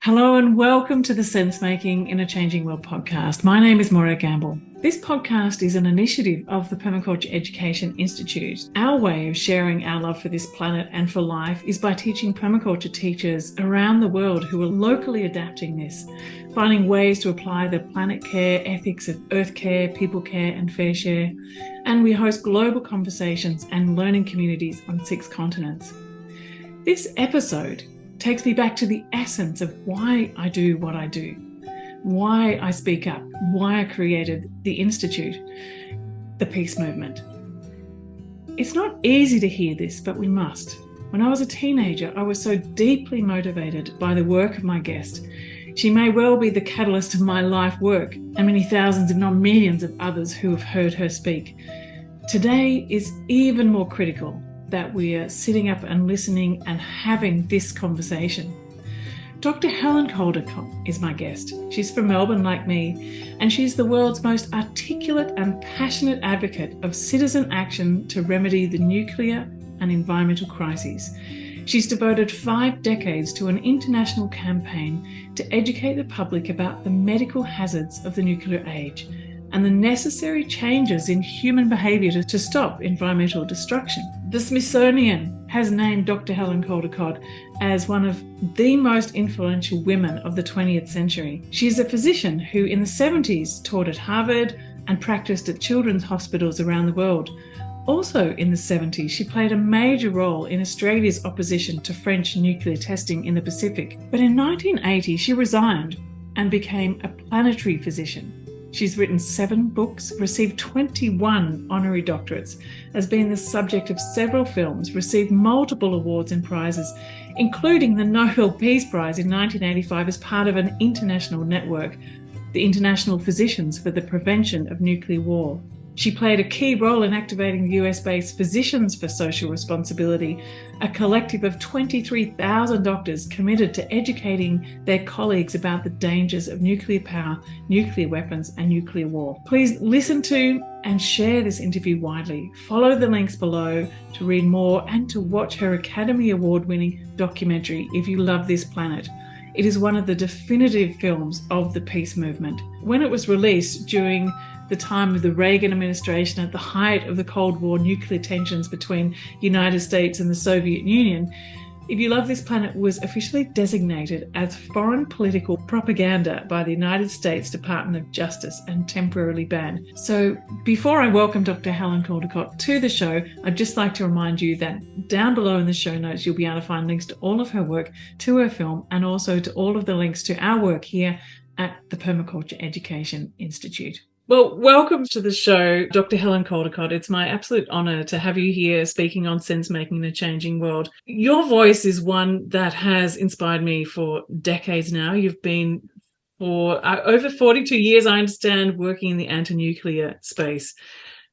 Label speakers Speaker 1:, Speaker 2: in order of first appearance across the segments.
Speaker 1: Hello and welcome to the Sense Making in a Changing World podcast. My name is Morag. This podcast is an initiative of the Permaculture Education Institute. Our way of sharing our love for this planet and for life is by teaching permaculture teachers around the world who are locally adapting this, finding ways to apply the planet care ethics of earth care, people care and fair share. And we host global conversations and learning communities on 6 continents. This episode takes me back to the essence of why I do what I do, why I speak up, why I created the Institute, the peace movement. It's not easy to hear this, but we must. When I was a teenager, I was so deeply motivated by the work of my guest. She may well be the catalyst of my life work and many thousands, if not millions of others who have heard her speak. Today is even more critical that we are sitting up and listening and having this conversation. Dr. Helen Caldicott is my guest. She's from Melbourne like me, and she's the world's most articulate and passionate advocate of citizen action to remedy the nuclear and environmental crises. She's devoted 5 decades to an international campaign to educate the public about the medical hazards of the nuclear age and the necessary changes in human behaviour to stop environmental destruction. The Smithsonian has named Dr. Helen Caldicott as one of the most influential women of the 20th century. She is a physician who in the 70s taught at Harvard and practiced at children's hospitals around the world. Also in the 70s, she played a major role in Australia's opposition to French nuclear testing in the Pacific. But in 1980, she resigned and became a planetary physician. She's written 7 books, received 21 honorary doctorates, has been the subject of several films, received multiple awards and prizes, including the Nobel Peace Prize in 1985 as part of an international network, the International Physicians for the Prevention of Nuclear War. She played a key role in activating the US-based Physicians for Social Responsibility, a collective of 23,000 doctors committed to educating their colleagues about the dangers of nuclear power, nuclear weapons, and nuclear war. Please listen to and share this interview widely. Follow the links below to read more and to watch her Academy Award-winning documentary, If You Love This Planet. It is one of the definitive films of the peace movement. When it was released during the time of the Reagan administration at the height of the Cold War nuclear tensions between the United States and the Soviet Union, If You Love This Planet was officially designated as foreign political propaganda by the United States Department of Justice and temporarily banned. So before I welcome Dr. Helen Caldicott to the show, I'd just like to remind you that down below in the show notes, you'll be able to find links to all of her work, to her film, and also to all of the links to our work here at the Permaculture Education Institute. Well, welcome to the show, Dr. Helen Caldicott. It's my absolute honour to have you here speaking on sense making in a changing world. Your voice is one that has inspired me for decades now. You've been for over 42 years, I understand, working in the anti-nuclear space.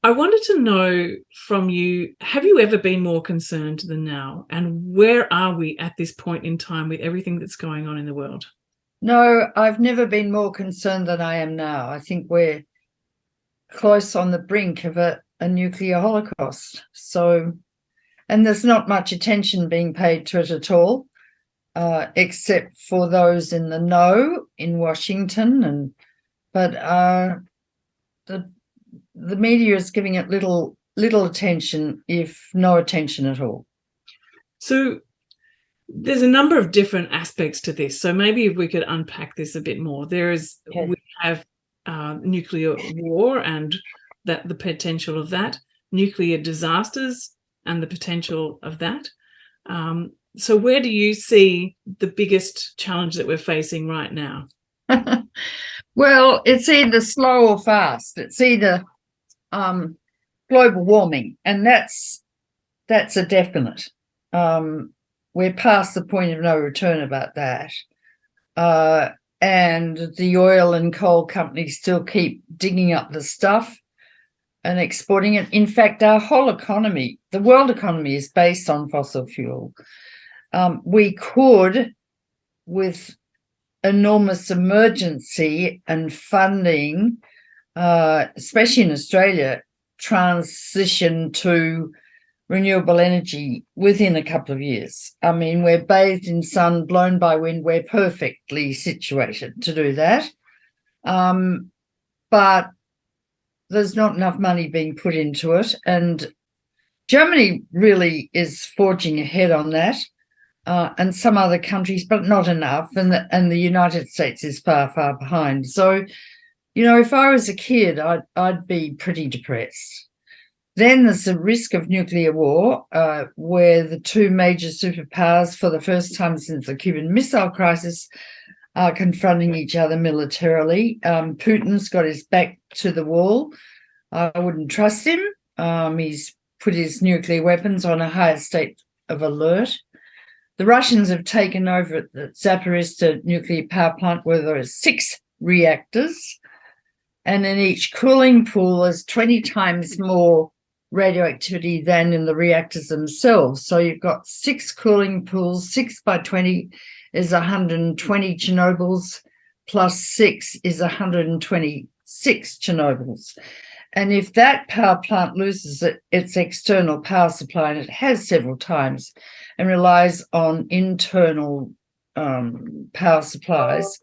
Speaker 1: I wanted to know from you, have you ever been more concerned than now? And where are we at this point in time with everything that's going on in the world?
Speaker 2: No, I've never been more concerned than I am now. I think we're close on the brink of a nuclear holocaust. So, and there's not much attention being paid to it at all, except for those in the know in Washington. But the media is giving it little attention, if no attention at all.
Speaker 1: So there's a number of different aspects to this. So maybe if we could unpack this a bit more. We have nuclear war and the potential of that, nuclear disasters and the potential of that. So where do you see the biggest challenge that we're facing right now?
Speaker 2: Well, it's either slow or fast. It's either global warming, and that's a definite. We're past the point of no return about that. And the oil and coal companies still keep digging up the stuff and exporting it. In fact, our whole economy, the world economy, is based on fossil fuel. We could, with enormous emergency and funding, especially in Australia, transition to renewable energy within a couple of years. I mean, we're bathed in sun, blown by wind. We're perfectly situated to do that. But there's not enough money being put into it. And Germany really is forging ahead on that, and some other countries, but not enough. And the United States is far, far behind. So, if I was a kid, I'd be pretty depressed. Then there's the risk of nuclear war, where the two major superpowers, for the first time since the Cuban Missile Crisis, are confronting each other militarily. Putin's got his back to the wall. I wouldn't trust him. He's put his nuclear weapons on a higher state of alert. The Russians have taken over at the Zaporizhzhia nuclear power plant, where there are 6 reactors, and in each cooling pool there's 20 times more radioactivity than in the reactors themselves. So you've got 6 cooling pools. 6 by 20 is 120 Chernobyls, plus 6 is 126 Chernobyls. And if that power plant loses its external power supply, and it has several times, and relies on internal power supplies,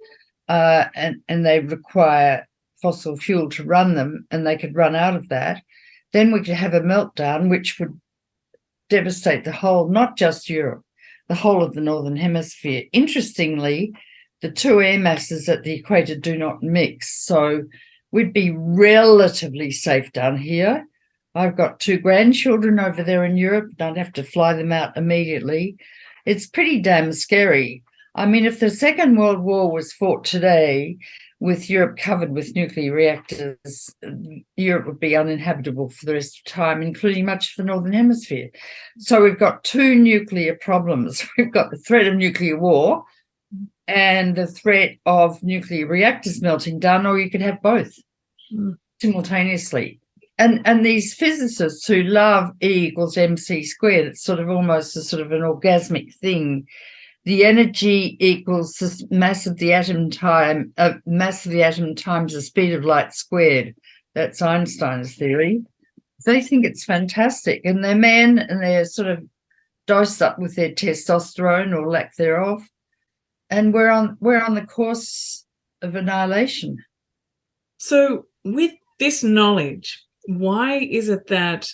Speaker 2: and they require fossil fuel to run them, and they could run out of that, then we could have a meltdown which would devastate the whole, not just Europe, the whole of the Northern Hemisphere. Interestingly, the 2 air masses at the equator do not mix, so we'd be relatively safe down here. I've got 2 grandchildren over there in Europe. Don't have to fly them out immediately. It's pretty damn scary. I mean, if the Second World War was fought today with Europe covered with nuclear reactors, Europe would be uninhabitable for the rest of time, including much of the Northern Hemisphere. So we've got 2 nuclear problems. We've got the threat of nuclear war and the threat of nuclear reactors melting down, or you could have both simultaneously. And these physicists who love E equals mc squared, it's sort of almost a sort of an orgasmic thing. The energy equals the mass of the atom times the speed of light squared. That's Einstein's theory. They think it's fantastic, and they're men, and they're sort of dosed up with their testosterone or lack thereof, and we're on the course of annihilation.
Speaker 1: So, with this knowledge, why is it that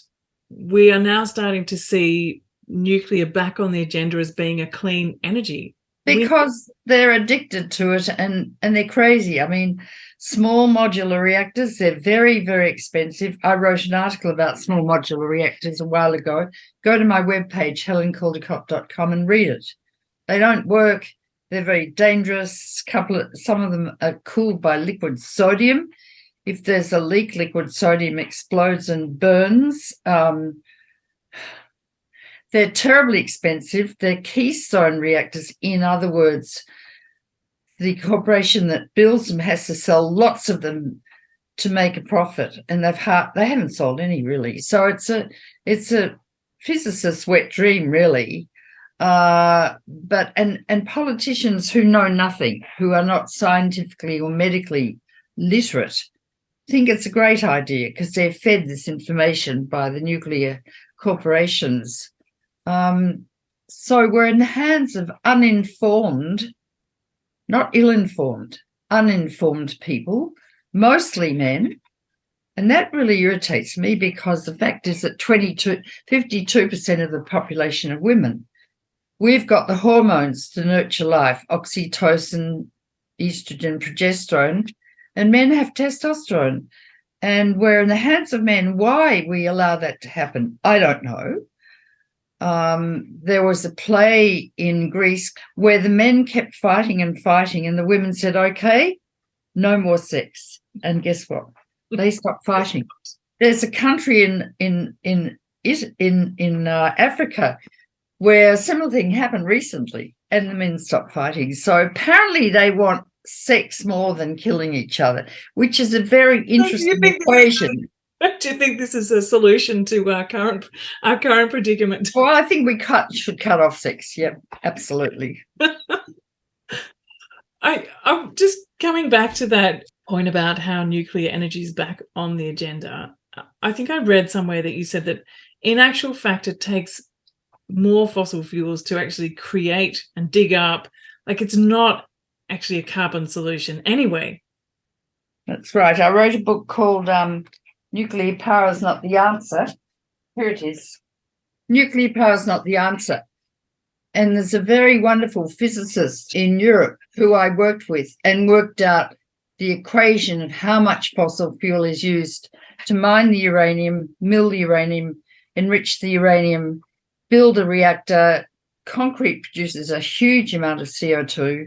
Speaker 1: we are now starting to see nuclear back on the agenda as being a clean energy?
Speaker 2: Because they're addicted to it, and they're crazy. I mean, small modular reactors, they're very, very expensive. I wrote an article about small modular reactors a while ago. Go to my webpage, helencaldicott.com, and read it. They don't work. They're very dangerous. Some of them are cooled by liquid sodium. If there's a leak, liquid sodium explodes and burns. They're terribly expensive. They're keystone reactors. In other words, the corporation that builds them has to sell lots of them to make a profit, and they haven't sold any, really. So it's a physicist's wet dream, really. But politicians who know nothing, who are not scientifically or medically literate, think it's a great idea because they're fed this information by the nuclear corporations. So we're in the hands of uninformed, not ill-informed, uninformed people, mostly men. And that really irritates me, because the fact is that 52% of the population are women. We've got the hormones to nurture life, oxytocin, estrogen, progesterone, and men have testosterone. And we're in the hands of men. Why we allow that to happen, I don't know. There was a play in Greece where the men kept fighting and fighting, and the women said, okay, no more sex. And guess what? They stopped fighting. There's a country in Africa where a similar thing happened recently, and the men stopped fighting. So apparently they want sex more than killing each other, which is a very interesting equation.
Speaker 1: Do you think this is a solution to our current predicament?
Speaker 2: Well, I think we should cut off sex. Yep, absolutely.
Speaker 1: I'm just coming back to that point about how nuclear energy is back on the agenda. I think I read somewhere that you said that in actual fact, it takes more fossil fuels to actually create and dig up. Like, it's not actually a carbon solution anyway.
Speaker 2: That's right. I wrote a book called Nuclear Power is Not the Answer. Here it is. Nuclear power is not the answer. And there's a very wonderful physicist in Europe who I worked with and worked out the equation of how much fossil fuel is used to mine the uranium, mill the uranium, enrich the uranium, build a reactor. Concrete produces a huge amount of CO2,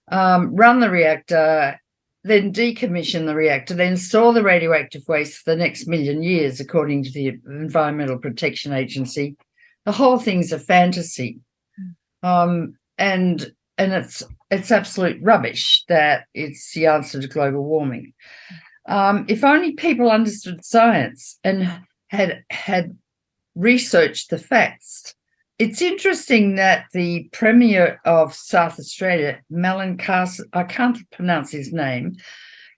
Speaker 2: run the reactor, then decommission the reactor, then store the radioactive waste for the next million years, according to the Environmental Protection Agency. The whole thing's a fantasy. And it's absolute rubbish that it's the answer to global warming. If only people understood science and had researched the facts. It's interesting that the Premier of South Australia, Malin Carson, I can't pronounce his name,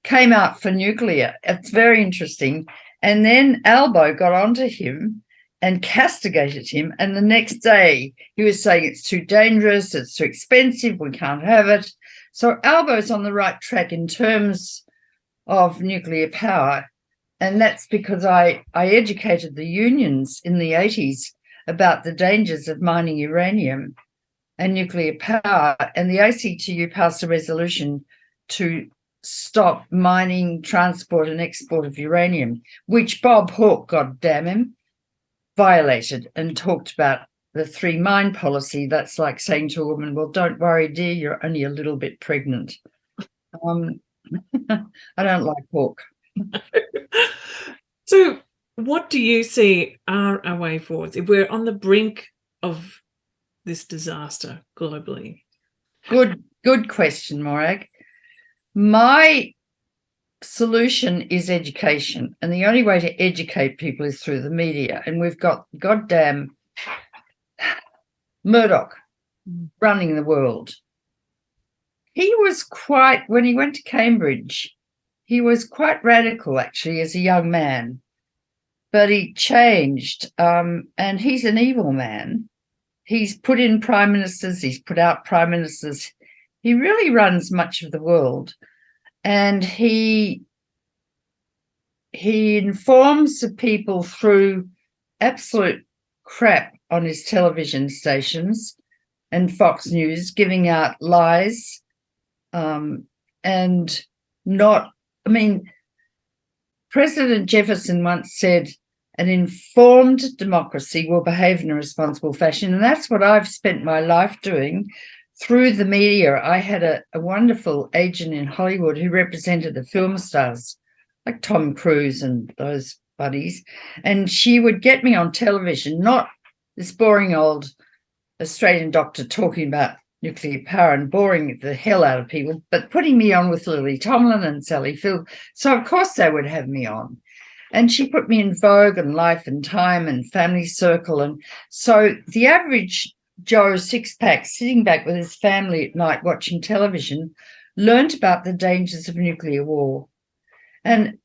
Speaker 2: came out for nuclear. It's very interesting. And then Albo got onto him and castigated him. And the next day he was saying it's too dangerous, it's too expensive, we can't have it. So Albo's on the right track in terms of nuclear power. And that's because I educated the unions in the 80s about the dangers of mining uranium and nuclear power. And the ACTU passed a resolution to stop mining, transport and export of uranium, which Bob Hawke, God damn him, violated and talked about the 3 mine policy. That's like saying to a woman, well, don't worry, dear, you're only a little bit pregnant. I don't like Hawke.
Speaker 1: So what do you see are our way forwards if we're on the brink of this disaster globally?
Speaker 2: Good question, Morag. My solution is education, and the only way to educate people is through the media. And we've got goddamn Murdoch running the world. He was when he went to Cambridge, he was quite radical, actually, as a young man. But he changed, and he's an evil man. He's put in prime ministers, he's put out prime ministers. He really runs much of the world. And he informs the people through absolute crap on his television stations and Fox News, giving out lies, and not, I mean, President Jefferson once said, an informed democracy will behave in a responsible fashion. And that's what I've spent my life doing through the media. I had a wonderful agent in Hollywood who represented the film stars like Tom Cruise and those buddies. And she would get me on television, not this boring old Australian doctor talking about nuclear power and boring the hell out of people, but putting me on with Lily Tomlin and Sally Field. So, of course, they would have me on. And she put me in Vogue and Life and Time and Family Circle. And so the average Joe six-pack sitting back with his family at night watching television learnt about the dangers of nuclear war. And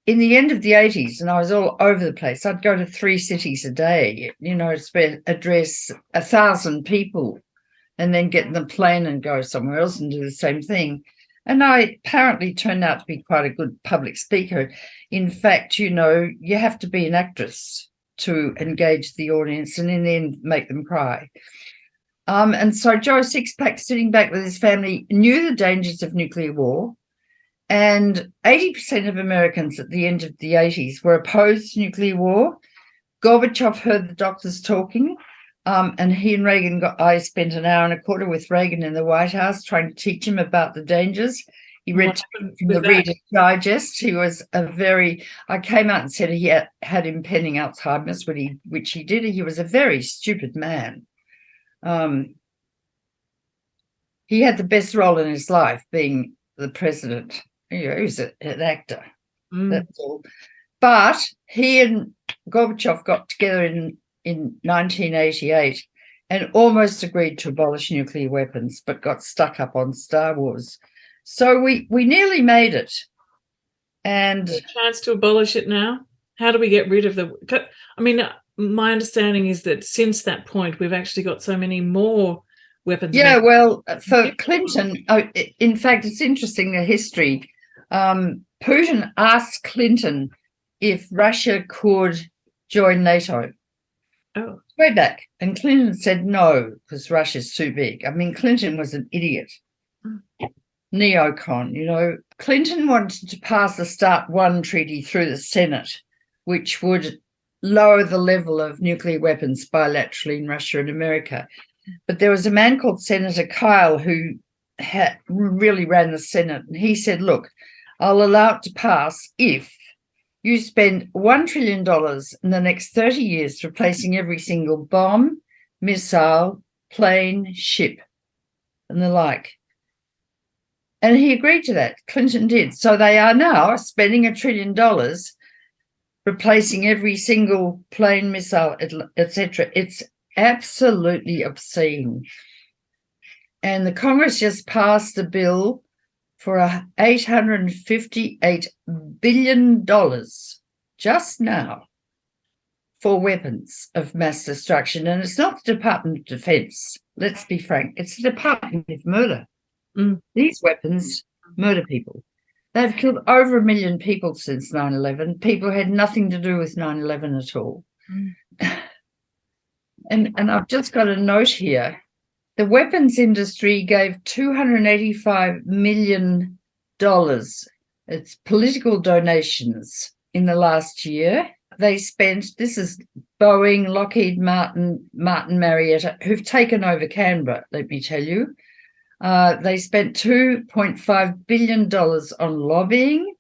Speaker 2: in the end of the 80s, and I was all over the place, I'd go to 3 cities a day, address 1,000 people and then get in the plane and go somewhere else and do the same thing. And I apparently turned out to be quite a good public speaker. In fact, you have to be an actress to engage the audience and in the end make them cry. And so Joe Sixpack, sitting back with his family, knew the dangers of nuclear war. And 80% of Americans at the end of the 80s were opposed to nuclear war. Gorbachev heard the doctors talking. And he and Reagan I spent an hour and a quarter with Reagan in the White House trying to teach him about the dangers. He read from the Reader's Digest. He was I came out and said he had impending Alzheimer's, which he did. He was a very stupid man. He had the best role in his life being the president. He was an actor. That's all. But he and Gorbachev got together in 1988 and almost agreed to abolish nuclear weapons, but got stuck up on Star Wars. So we nearly made it. And
Speaker 1: a chance to abolish it now? How do we get rid of my understanding is that since that point, we've actually got so many more weapons.
Speaker 2: Yeah, well, for Clinton, in fact, it's interesting, the history. Putin asked Clinton if Russia could join NATO.
Speaker 1: Oh.
Speaker 2: Way back. And Clinton said no, because Russia's too big. I mean, Clinton was an idiot. Neocon, you know. Clinton wanted to pass the START 1 treaty through the Senate, which would lower the level of nuclear weapons bilaterally in Russia and America. But there was a man called Senator Kyle who really ran the Senate, and he said, look, I'll allow it to pass if you spend $1 trillion in the next 30 years replacing every single bomb, missile, plane, ship, and the like. And he agreed to that. Clinton did. So they are now spending $1 trillion replacing every single plane, missile, etc. It's absolutely obscene. And the Congress just passed a bill for $858 billion just now for weapons of mass destruction. And it's not the Department of Defense, let's be frank. It's the Department of Murder. These weapons murder people. They've killed over 1 million people since 9/11. People had nothing to do with 9/11 at all. And I've just got a note here. The weapons industry gave $285 million. It's political donations in the last year. They spent, this is Boeing, Lockheed Martin, Marietta, who've taken over Canberra, let me tell you. They spent $2.5 billion on lobbying.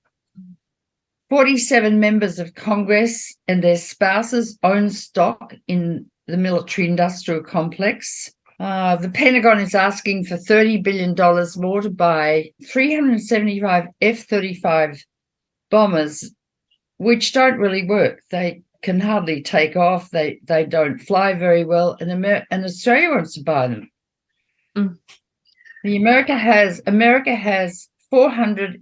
Speaker 2: 47 members of Congress and their spouses own stock in the military-industrial complex. The Pentagon is asking for $30 billion more to buy 375 F-35 bombers, which don't really work. They can hardly take off. They don't fly very well, and Australia wants to buy them. America has 400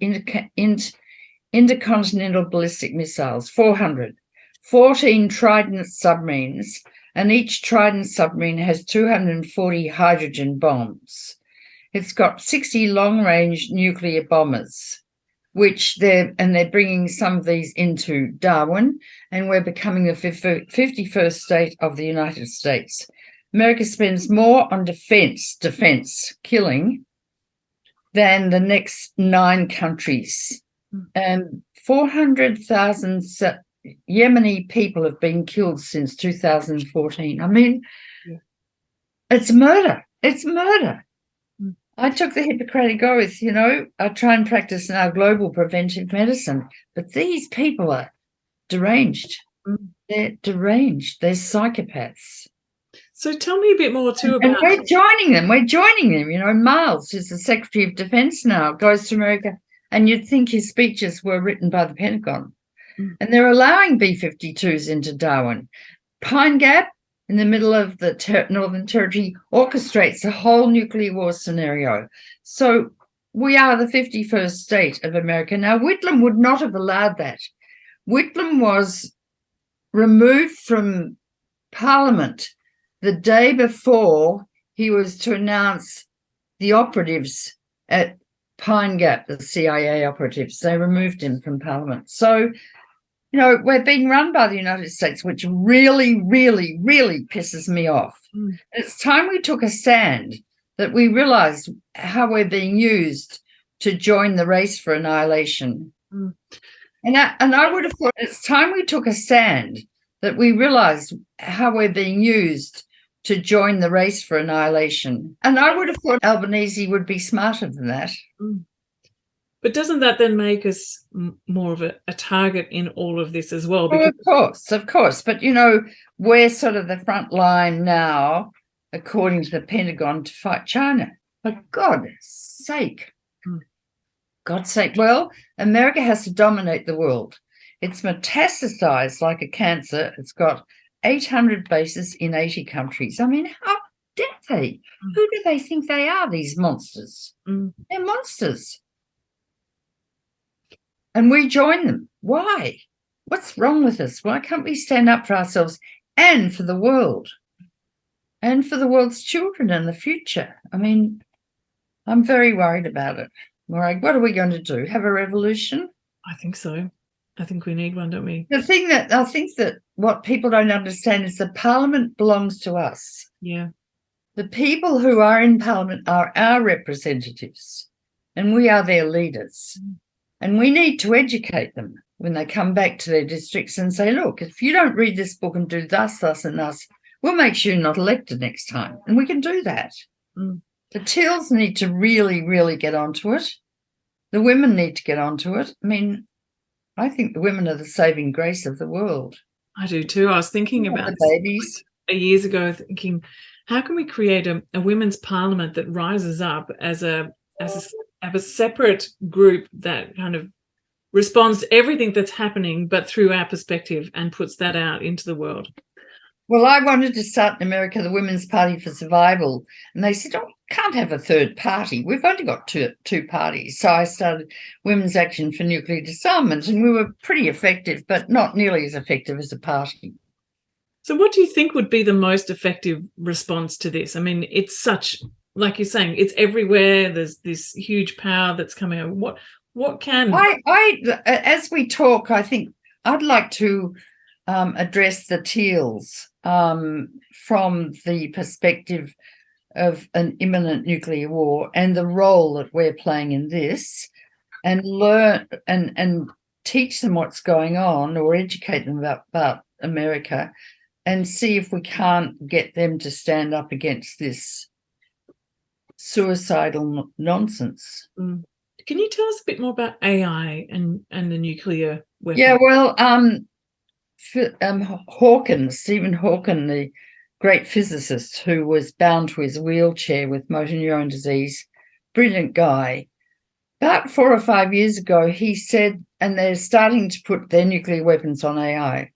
Speaker 2: intercontinental ballistic missiles, 400, 14 Trident submarines, and each Trident submarine has 240 hydrogen bombs. It's got 60 long-range nuclear bombers, which they're bringing some of these into Darwin, and we're becoming the 51st state of the United States. America spends more on defense killing than the next 9 countries. And 400,000 Yemeni people have been killed since 2014. I mean, it's murder. It's murder. I took the Hippocratic Oath, you know. I try and practice now global preventive medicine, but these people are deranged. They're deranged. They're psychopaths.
Speaker 1: So tell me a bit more too about...
Speaker 2: And we're joining them. You know, Miles, who's the Secretary of Defense now, goes to America, and you'd think his speeches were written by the Pentagon. And they're allowing B-52s into Darwin. Pine Gap, in the middle of the Northern Territory, orchestrates a whole nuclear war scenario. So we are the 51st state of America. Now, Whitlam would not have allowed that. Whitlam was removed from Parliament the day before he was to announce the operatives at Pine Gap, the CIA operatives. They removed him from Parliament. So, you know, we're being run by the United States, which really, really, really pisses me off. It's time we took a stand, that we realised how we're being used to join the race for annihilation. And I would have thought it's time we took a stand, that we realised how we're being used to join the race for annihilation. And I would have thought Albanese would be smarter than that.
Speaker 1: But doesn't that then make us more of a target in all of this as well?
Speaker 2: Because of course. But, you know, we're sort of the front line now, according to the Pentagon, to fight China. For God's sake. God's sake. Well, America has to dominate the world. It's metastasized like a cancer. It's got 800 bases in 80 countries. I mean, how dare they? Who do they think they are, these monsters? They're monsters. And we join them. Why? What's wrong with us? Why can't we stand up for ourselves and for the world and for the world's children in the future. I mean, I'm very worried about it. Morag, what are we going to do? Have a revolution?
Speaker 1: I think so. I think we need one, don't we?
Speaker 2: I think that what people don't understand is the parliament belongs to us.
Speaker 1: Yeah.
Speaker 2: The people who are in parliament are our representatives, and we are their leaders. And we need to educate them when they come back to their districts and say, look, if you don't read this book and do thus, thus, and thus, we'll make sure you're not elected next time. And we can do that. The Teals need to really, really get onto it. The women need to get onto it. I mean, I think the women are the saving grace of the world.
Speaker 1: I do too. I was thinking about
Speaker 2: the babies
Speaker 1: years ago, thinking, how can we create a women's parliament that rises up as a separate group that kind of responds to everything that's happening, but through our perspective, and puts that out into the world?
Speaker 2: Well, I wanted to start in America the Women's Party for Survival, and they said, oh, we can't have a third party. We've only got two parties. So I started Women's Action for Nuclear Disarmament, and we were pretty effective, but not nearly as effective as a party.
Speaker 1: So what do you think would be the most effective response to this? I mean, it's such, like you're saying, it's everywhere. There's this huge power that's coming out. What can...
Speaker 2: As we talk, I think I'd like to address the Teals from the perspective of an imminent nuclear war and the role that we're playing in this, and learn and teach them what's going on, or educate them about America, and see if we can't get them to stand up against this suicidal nonsense.
Speaker 1: Can you tell us a bit more about AI and the nuclear weapon?
Speaker 2: Yeah, well, Stephen Hawking, the great physicist who was bound to his wheelchair with motor neuron disease, brilliant guy. About 4 or 5 years ago, he said, and they're starting to put their nuclear weapons on AI.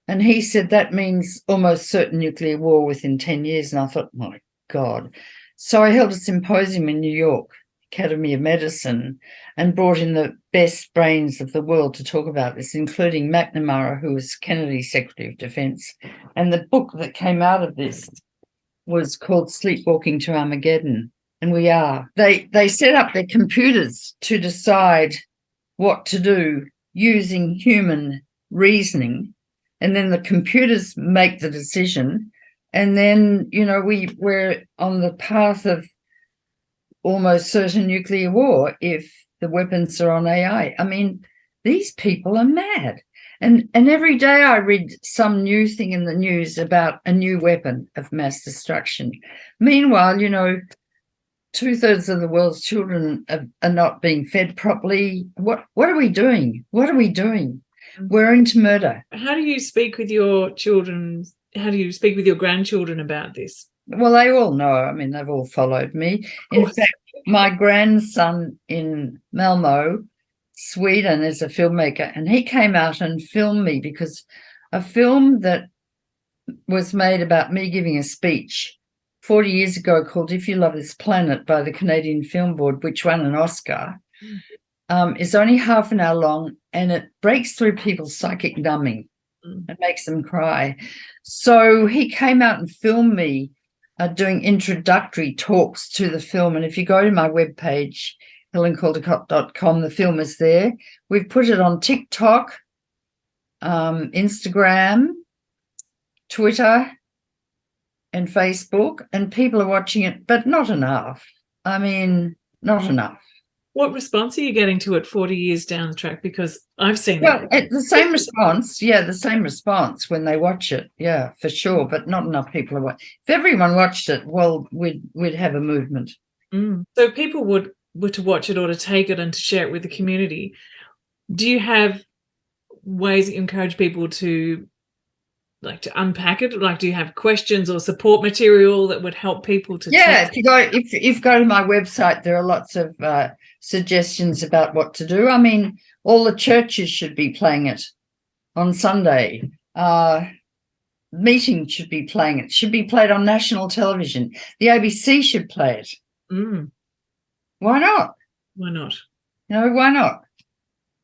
Speaker 2: And he said that means almost certain nuclear war within 10 years. And I thought, my God. So I held a symposium in New York, Academy of Medicine, and brought in the best brains of the world to talk about this, including McNamara, who was Kennedy's Secretary of Defense. And the book that came out of this was called Sleepwalking to Armageddon. And we are. They set up their computers to decide what to do using human reasoning. And then the computers make the decision. And then, we're on the path of almost certain nuclear war if the weapons are on AI. I mean, these people are mad. And every day I read some new thing in the news about a new weapon of mass destruction. Meanwhile, 2/3 of the world's children are not being fed properly. What are we doing? What are we doing? We're into murder.
Speaker 1: How do you speak with your children? How do you speak with your grandchildren about this?
Speaker 2: Well, they all know. I mean, they've all followed me. In fact, my grandson in Malmö, Sweden, is a filmmaker, and he came out and filmed me because a film that was made about me giving a speech 40 years ago called If You Love This Planet by the Canadian Film Board, which won an Oscar, is only half an hour long, and it breaks through people's psychic numbing. It makes them cry. So he came out and filmed me doing introductory talks to the film. And if you go to my webpage, helencaldicott.com, the film is there. We've put it on TikTok, Instagram, Twitter, and Facebook, and people are watching it, but not enough. I mean, not enough.
Speaker 1: What response are you getting to it 40 years down the track? Because I've seen
Speaker 2: the same response. Yeah, the same response when they watch it. Yeah, for sure. But not enough people are watching. If everyone watched it, well, we'd have a movement.
Speaker 1: So if people were to watch it or to take it and to share it with the community, do you have ways that you encourage people to unpack it? Like, do you have questions or support material that would help people to?
Speaker 2: Yeah, if you go to my website, there are lots of suggestions about what to do. I mean, all the churches should be playing it on Sunday. Meetings should be playing it. It should be played on national television. The ABC should play it. Why not?
Speaker 1: Why not?
Speaker 2: Why not?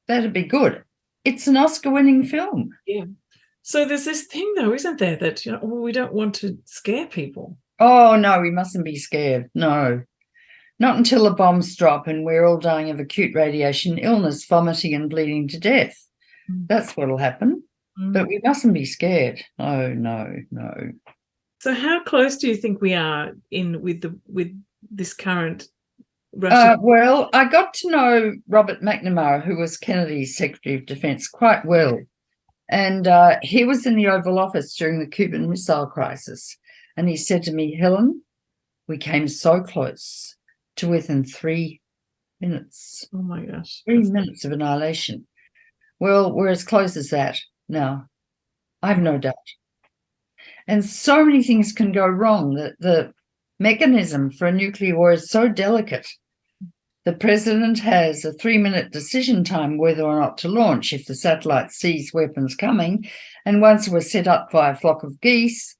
Speaker 2: That'd be good. It's an Oscar-winning film.
Speaker 1: Yeah. So there's this thing, though, isn't there, that we don't want to scare people.
Speaker 2: Oh, no, we mustn't be scared. No, not until the bombs drop and we're all dying of acute radiation illness, vomiting and bleeding to death. That's what'll happen. But we mustn't be scared. Oh, no.
Speaker 1: So how close do you think we are with this current Russia?
Speaker 2: Well, I got to know Robert McNamara, who was Kennedy's Secretary of Defense, quite well. And he was in the Oval Office during the Cuban Missile Crisis. And he said to me, Helen, we came so close to within 3 minutes.
Speaker 1: Oh, my gosh.
Speaker 2: 3 minutes of annihilation. Well, we're as close as that now. I have no doubt. And so many things can go wrong. The mechanism for a nuclear war is so delicate. The president has a 3-minute decision time whether or not to launch if the satellite sees weapons coming. And once we're set up by a flock of geese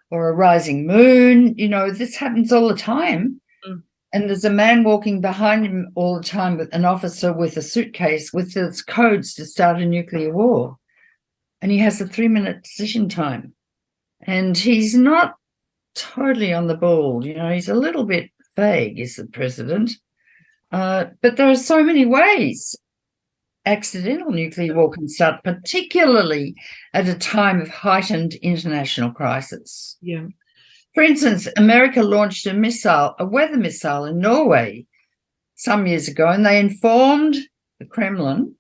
Speaker 2: or a rising moon, this happens all the time. And there's a man walking behind him all the time with an officer with a suitcase with its codes to start a nuclear war. And he has a 3-minute decision time. And he's not totally on the ball. He's a little bit vague, is the president. But there are so many ways accidental nuclear war can start, particularly at a time of heightened international crisis.
Speaker 1: Yeah.
Speaker 2: For instance, America launched a weather missile in Norway some years ago, and they informed the Kremlin,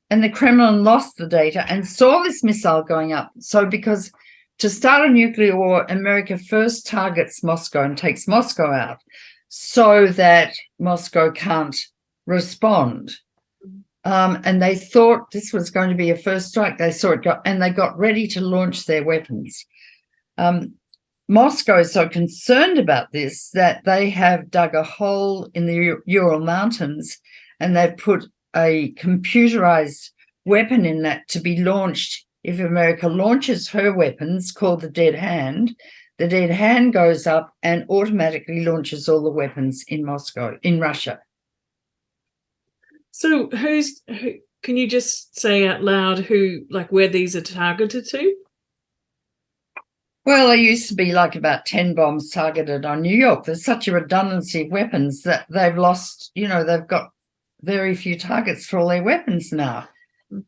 Speaker 2: and the Kremlin lost the data and saw this missile going up. So because to start a nuclear war, America first targets Moscow and takes Moscow out so that Moscow can't respond. And they thought this was going to be a first strike. They saw it go, and they got ready to launch their weapons. Moscow is so concerned about this that they have dug a hole in the Ural Mountains, and they've put a computerized weapon in that to be launched if America launches her weapons, called the dead hand. The dead hand goes up and automatically launches all the weapons in Russia.
Speaker 1: So who can you just say out loud where these are targeted to?
Speaker 2: Well, there used to be about 10 bombs targeted on New York. There's such a redundancy of weapons that they've lost, they've got very few targets for all their weapons now.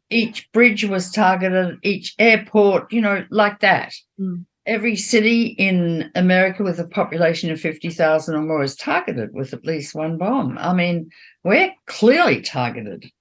Speaker 2: Each bridge was targeted, each airport, like that. Every city in America with a population of 50,000 or more is targeted with at least one bomb. I mean, we're clearly targeted.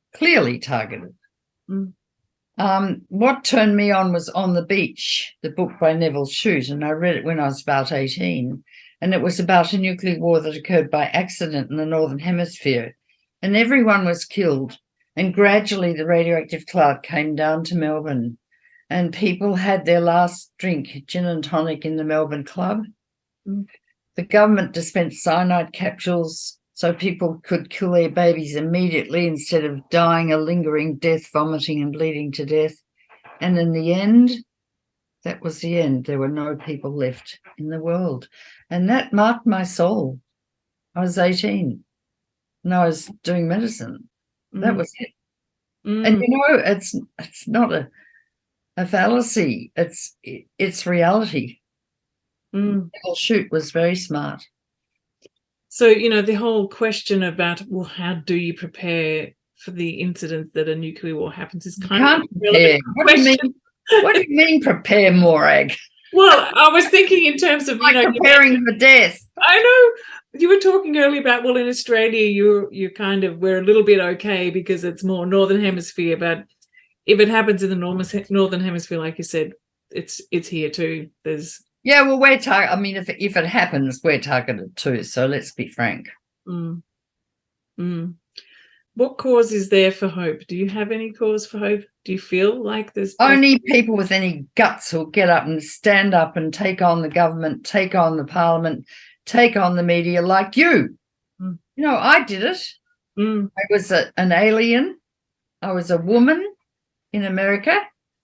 Speaker 2: What turned me on was On the Beach, the book by Neville Shute, and I read it when I was about 18, and it was about a nuclear war that occurred by accident in the Northern Hemisphere, and everyone was killed, and gradually the radioactive cloud came down to Melbourne, and people had their last drink, gin and tonic, in the Melbourne club. The government dispensed cyanide capsules so people could kill their babies immediately instead of dying a lingering death, vomiting and bleeding to death. And in the end, that was the end. There were no people left in the world. And that marked my soul. I was 18 and I was doing medicine. That was it. And it's not a fallacy. It's reality. Neville Shute was very smart.
Speaker 1: So, the whole question about, how do you prepare for the incident that a nuclear war happens is kind of
Speaker 2: prepare. What do you mean prepare, Morag?
Speaker 1: Well, I was thinking in terms of,
Speaker 2: preparing for death.
Speaker 1: I know you were talking earlier about, in Australia, you're kind of, we're a little bit okay because it's more Northern Hemisphere, but if it happens in the Northern Hemisphere, like you said, it's here too.
Speaker 2: Yeah, well, we're targeted. I mean, if it happens, we're targeted too. So let's be frank.
Speaker 1: What cause is there for hope? Do you have any cause for hope? Do you feel like there's
Speaker 2: only people with any guts who'll get up and stand up and take on the government, take on the parliament, take on the media, like you? I did it. I was an alien. I was a woman in America,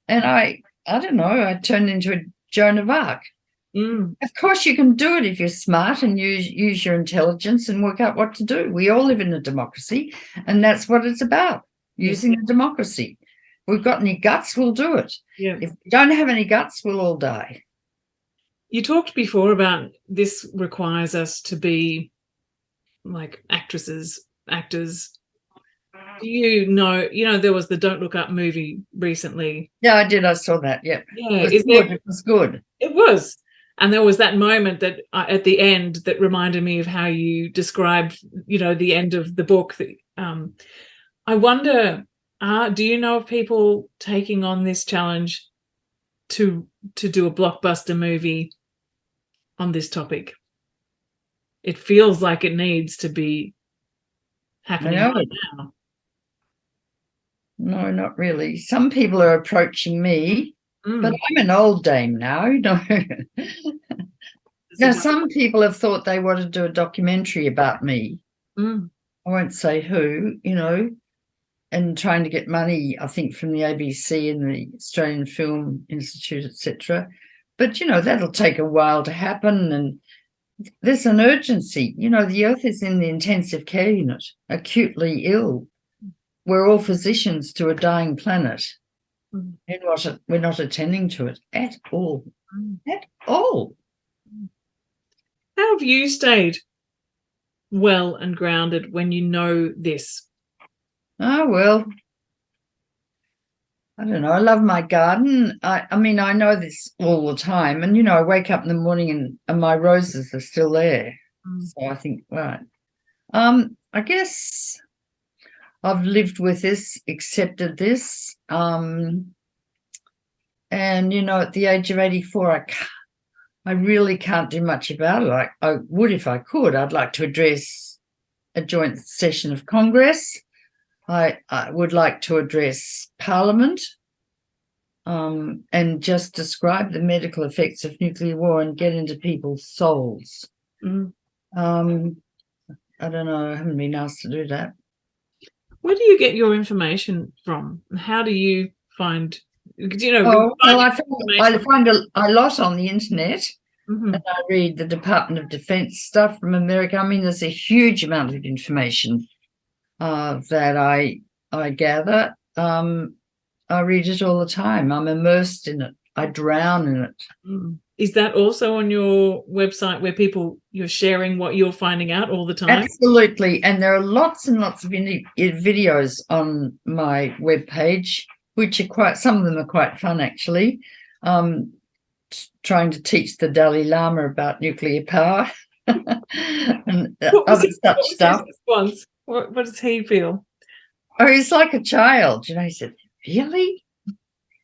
Speaker 2: and I don't know. I turned into a Joan of Arc. Of course, you can do it if you're smart and use your intelligence and work out what to do. We all live in a democracy, and that's what it's about, using the democracy. we've got any guts, we'll do it.
Speaker 1: Yeah.
Speaker 2: If we don't have any guts, we'll all die.
Speaker 1: You talked before about this requires us to be like actresses, actors. Do you know, there was the Don't Look Up movie recently.
Speaker 2: Yeah, I did. I saw that. Yeah.
Speaker 1: Yeah.
Speaker 2: It was good.
Speaker 1: It was. And there was that moment that at the end that reminded me of how you described, the end of the book. That, I wonder, do you know of people taking on this challenge to do a blockbuster movie on this topic? It feels like it needs to be happening right now.
Speaker 2: No, not really. Some people are approaching me, but I'm an old dame now, Now, some people have thought they want to do a documentary about me. I won't say who, and trying to get money, I think, from the ABC and the Australian Film Institute, etc. But, that'll take a while to happen, and there's an urgency. The earth is in the intensive care unit, acutely ill. We're all physicians to a dying planet. And we're not attending to it at all. At all.
Speaker 1: How have you stayed well and grounded when you know this?
Speaker 2: Oh, well, I don't know. I love my garden. I mean, I know this all the time. And, I wake up in the morning and my roses are still there. So I think, right. I guess I've lived with this, accepted this. And, at the age of 84, I really can't do much about it. I would if I could. I'd like to address a joint session of Congress. I would like to address Parliament and just describe the medical effects of nuclear war and get into people's souls. I don't know. I haven't been asked to do that.
Speaker 1: Where do you get your information from? How do you find...
Speaker 2: I find a lot on the internet, and I read the Department of Defense stuff from America. I mean, there's a huge amount of information that I gather. I read it all the time. I'm immersed in it. I drown in it.
Speaker 1: Is that also on your website where you're sharing what you're finding out all the time?
Speaker 2: Absolutely. And there are lots and lots of videos on my webpage, which are some of them are quite fun, actually. Trying to teach the Dalai Lama about nuclear power and other such stuff.
Speaker 1: What does he feel?
Speaker 2: Oh, he's like a child. He said, really?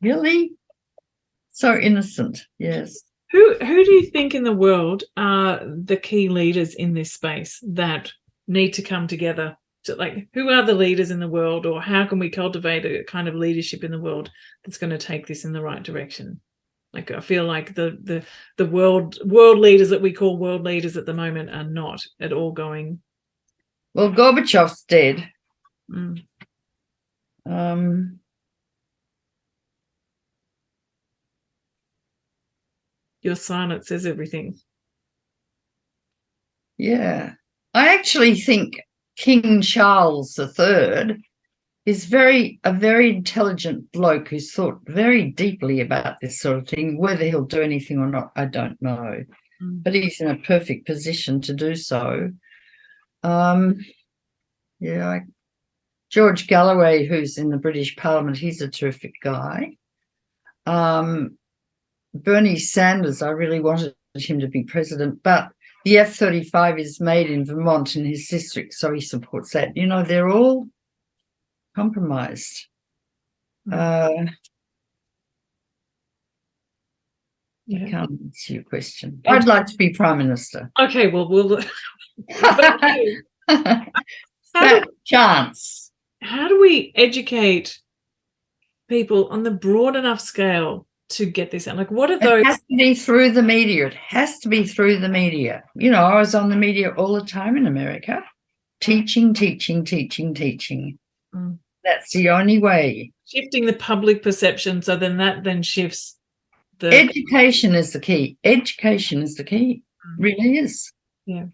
Speaker 2: Really? So innocent, yes.
Speaker 1: Who do you think in the world are the key leaders in this space that need to come together? Who are the leaders in the world, or how can we cultivate a kind of leadership in the world that's going to take this in the right direction? I feel like the world leaders that we call world leaders at the moment are not at all going.
Speaker 2: Well, Gorbachev's dead.
Speaker 1: Your silence says everything.
Speaker 2: Yeah. I actually think King Charles III is a very intelligent bloke who's thought very deeply about this sort of thing. Whether he'll do anything or not, I don't know. But he's in a perfect position to do so. George Galloway, who's in the British Parliament, he's a terrific guy. Bernie Sanders, I really wanted him to be president, but the F-35 is made in Vermont in his district, so he supports that. They're all compromised. I can't answer your question. I'd like to be Prime Minister.
Speaker 1: Okay, well, we'll...
Speaker 2: Chance.
Speaker 1: How do we educate people on the broad enough scale to get this out? What are those?
Speaker 2: It has to be through the media. It has to be through the media. I was on the media all the time in America, teaching. That's the only way.
Speaker 1: Shifting the public perception, so that shifts the...
Speaker 2: Education is the key. Education is the key. Really is.
Speaker 1: Yeah.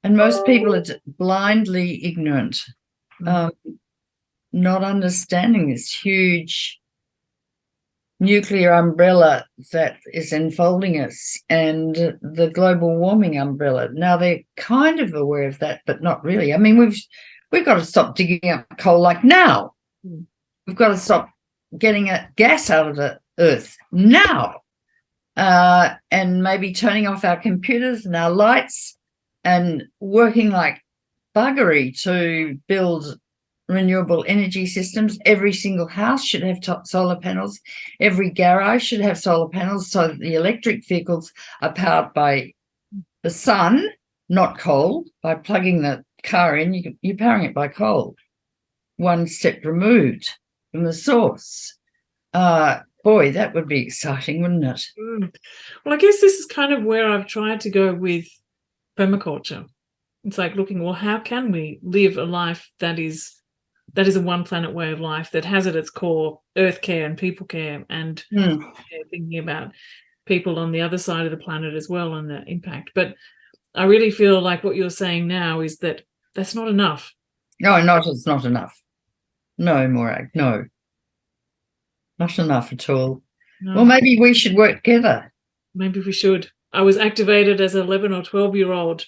Speaker 2: And most people are blindly ignorant. not understanding this huge nuclear umbrella that is enfolding us and the global warming umbrella. Now they're kind of aware of that, but not really. I mean, we've got to stop digging up coal like now. We've got to stop getting gas out of the earth now, and maybe turning off our computers and our lights and working like buggery to build renewable energy systems. Every single house should have solar panels. Every garage should have solar panels so that the electric vehicles are powered by the sun, not coal. By plugging the car in, you're powering it by coal. One step removed from the source. Boy, that would be exciting, wouldn't it?
Speaker 1: Well, I guess this is kind of where I've tried to go with permaculture. It's like looking, well, how can we live a life that is a one planet way of life that has at its core earth care and people care, and thinking about people on the other side of the planet as well and the impact. But I really feel like what you're saying now is that that's not enough.
Speaker 2: No, it's not enough. No, Morag, no. Not enough at all. No. Well, maybe we should work together.
Speaker 1: Maybe we should. I was activated as an 11 or 12-year-old,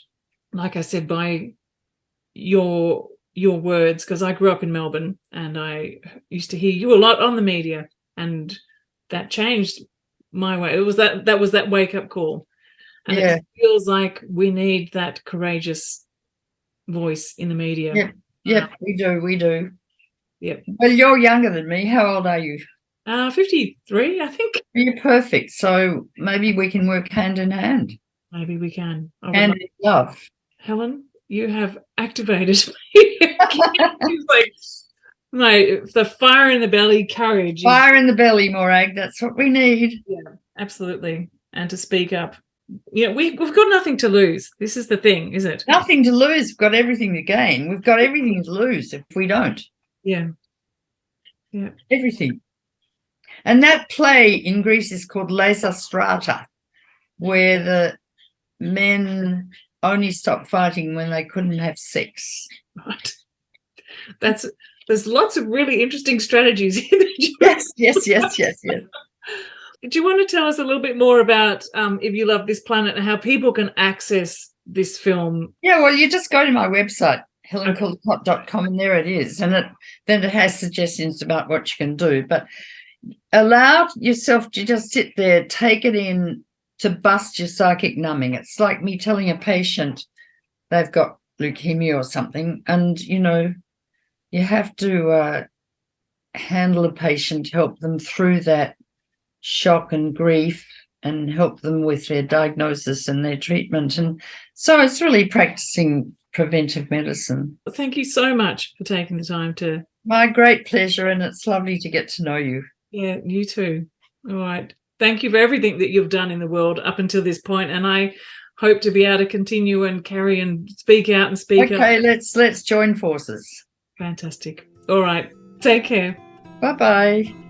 Speaker 1: like I said, by your words, because I grew up in Melbourne and I used to hear you a lot on the media, and that changed my way. It was that wake-up call. And it feels like we need that courageous voice in the media.
Speaker 2: Yep, we do.
Speaker 1: Yep.
Speaker 2: Well, you're younger than me. How old are you?
Speaker 1: 53, I think.
Speaker 2: You're perfect. So maybe we can work hand in hand.
Speaker 1: Maybe we can.
Speaker 2: And in love.
Speaker 1: Helen, you have activated me. Like the fire in the belly, courage.
Speaker 2: Fire in the belly, Morag. That's what we need.
Speaker 1: Yeah, absolutely. And to speak up. You know, we've got nothing to lose. This is the thing, is it?
Speaker 2: Nothing to lose. We've got everything to gain. We've got everything to lose if we don't.
Speaker 1: Yeah.
Speaker 2: Everything. And that play in Greece is called Lysistrata, where the men only stopped fighting when they couldn't have sex.
Speaker 1: Right. There's lots of really interesting strategies here.
Speaker 2: Yes.
Speaker 1: Do you want to tell us a little bit more about If You Love This Planet and how people can access this film?
Speaker 2: Yeah, well, you just go to my website, helencaldicott.com, and there it is. And then it has suggestions about what you can do. But allow yourself to just sit there, take it in, to bust your psychic numbing. It's like me telling a patient they've got leukemia or something, and, you know, you have to handle a patient, help them through that shock and grief, and help them with their diagnosis and their treatment. And so it's really practicing preventive medicine.
Speaker 1: Thank you so much for taking the time to...
Speaker 2: My great pleasure, and it's lovely to get to know you.
Speaker 1: Yeah, you too. All right. Thank you for everything that you've done in the world up until this point, and I hope to be able to continue and carry and speak out and speak up.
Speaker 2: Okay, let's join forces.
Speaker 1: Fantastic. All right. Take care.
Speaker 2: Bye-bye.